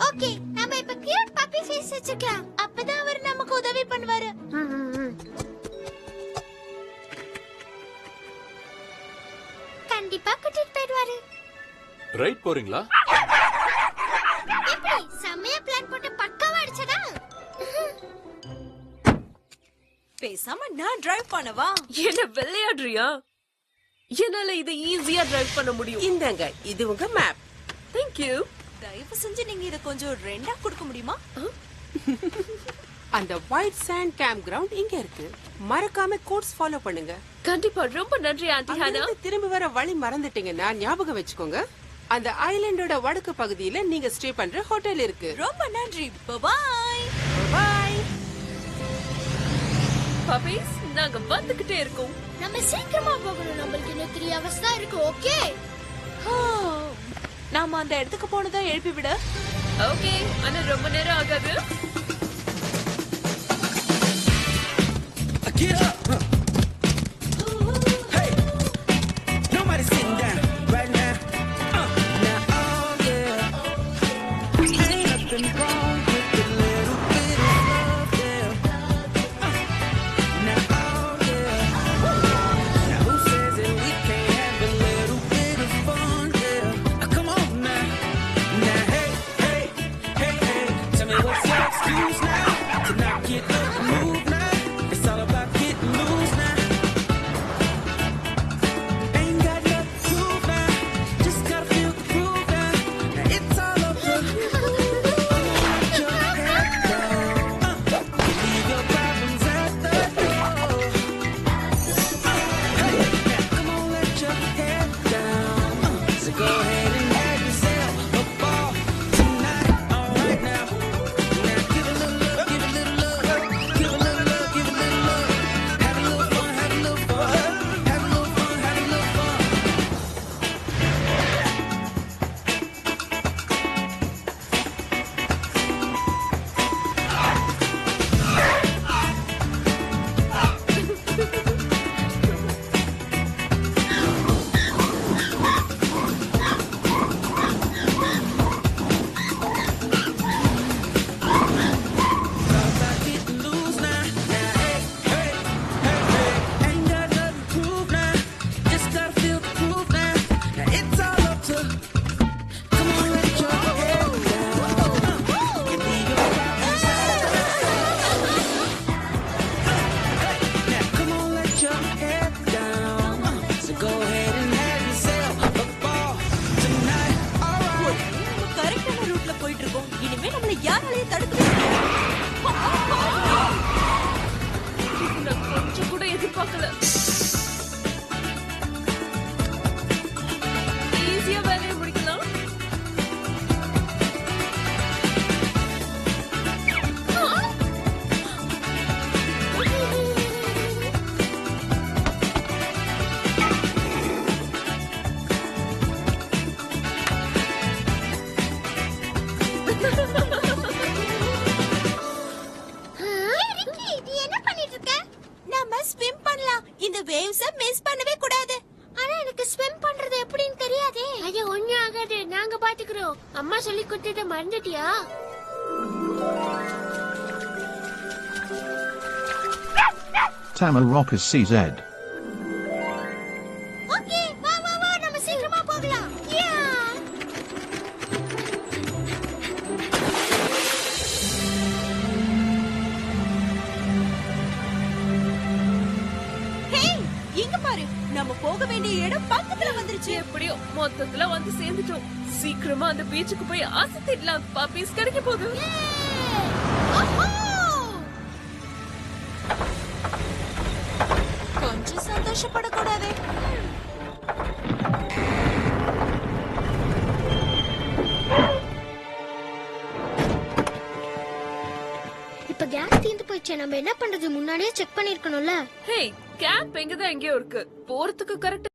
Okay நம்ம இப்ப cute puppy face வச்சுக்கலாம். அப்பதான் அவர் நமக்கு உதவி பண்ணுவாரு. கண்டிப்பா கூட்டிட்டு போயிடுவாரு. ரைட் போறீங்களா? எப்படி செமையா பிளான் போட்டு பக்காவா அடிச்சடா. பேசாம நான் டிரைவ் பண்ணவா? என்ன விளையாடுறியா? என்னால இதை ஈஸியா டிரைவ் பண்ண முடியும். இந்தாங்க, இது உங்க மேப். Thank you. தயவு செஞ்சு நீங்க இத கொஞ்சம் ரெண்டா கொடுக்க முடியுமா? அந்த ஒயிட் சாண்ட் கேம்ப் கிரவுண்ட் இங்க இருக்கு. மறக்காம கோட்ஸ் ஃபாலோ பண்ணுங்க. கண்டிப்பா ரொம்ப நன்றி ஆண்டி ஹானா. அங்கிருந்து திரும்பி வர வழி மறந்துட்டீங்கன்னா ஞாபகம் வச்சுக்கோங்க. அந்த ஐலண்டோட வடக்கு பகுதியில நீங்க ஸ்டே பண்ற ஹோட்டல் இருக்கு. ரொம்ப நன்றி. By by. பப்பீஸ், நாங்க வந்துகிட்டே இருக்கோம். நம்ம சீக்கிரமா போகணும். நம்மளுக்கு இன்னும் 3 hours தான் இருக்கு. ஓகே, நாம அந்த இடத்துக்கு போனதா எழுப்பி விட. ஓகே, ஆனா ரொம்ப நேரம் ஆகாது. Get up. Hey, nobody sitting down right now. Now, oh yeah, ain't nothing wrong with a little bit of love, yeah. Now, oh yeah, now who says that we can't have a little bit of fun, yeah? Come on now, now hey, hey, hey, hey, tell me what's your excuse now to not get up and move now? It's all about getting loose now. Ain't got nothing to prove now. Just gotta feel the groove now. Now it's all over. Put your head down. Leave your problems at the door. Hey, now come on, let your head down. So go ahead and have yourself a ball tonight. All right now. Now give a little love, give a little love, give a little love, give a little love. Have a little fun, have a little fun, have a little fun, have a little fun. About getting loose now. Now, hey, hey, hey, hey. Ain't got nothing to prove now. Just gotta feel the groove now. Now it's all up to. Come on, let your head down. You leave your problems now come on, let your head down. So go ahead and have yourself a ball tonight. All right. நம்ம கரெக்டான ரூட்ல போயிட்டு இருக்கோம். இனிமே நம்மள யாராலையும் தடுக்கவே முடியாது. நான் கொஞ்சம் கூட எதிர்பார்க்கல. ஈஸியா வேலையை முடிக்கலாம். ரிக்கி, நீ என்ன பண்ணிட்டு இருக்க? நாம ஸ்விம் பண்ணலாம். இந்த வேவ்ஸ மிஸ் பண்ணவே கூடாது. ஆனா எனக்கு ஸ்விம் பண்றது எப்படின்னு தெரியாதே. அது ஒண்ணும் ஆகாது, நாங்க பாத்துக்கிறோம். அம்மா சொல்லி கொடுத்தத மறந்துட்டியா? Tamarokas CZ. ஓகே, வா வா வா, நம்ம சீக்கிரமா போகலாம். யா! ஹேய், இங்க பாரு. நம்ம போக வேண்டிய இடம் பக்கத்துல வந்துருச்சு. எப்படியோ மொத்தத்துல வந்து சேர்ந்துட்டோம். சீக்கிரமா அந்த பீச்சுக்கு போய் ஆசத்திடலாம். பப்பீஸ் கிடைக்க போகுது. ஓஹோ! கொஞ்சம் சந்தோஷப்படக்கூடாதே. இப்ப கேஸ் தீந்து போயிடுச்சு. நம்ம என்ன பண்றது? முன்னாடியே செக் பண்ணிருக்கணும்ல. ஹே, கேம்ப் எங்கதான் எங்கேயோ இருக்கு. போறதுக்கு கரெக்ட்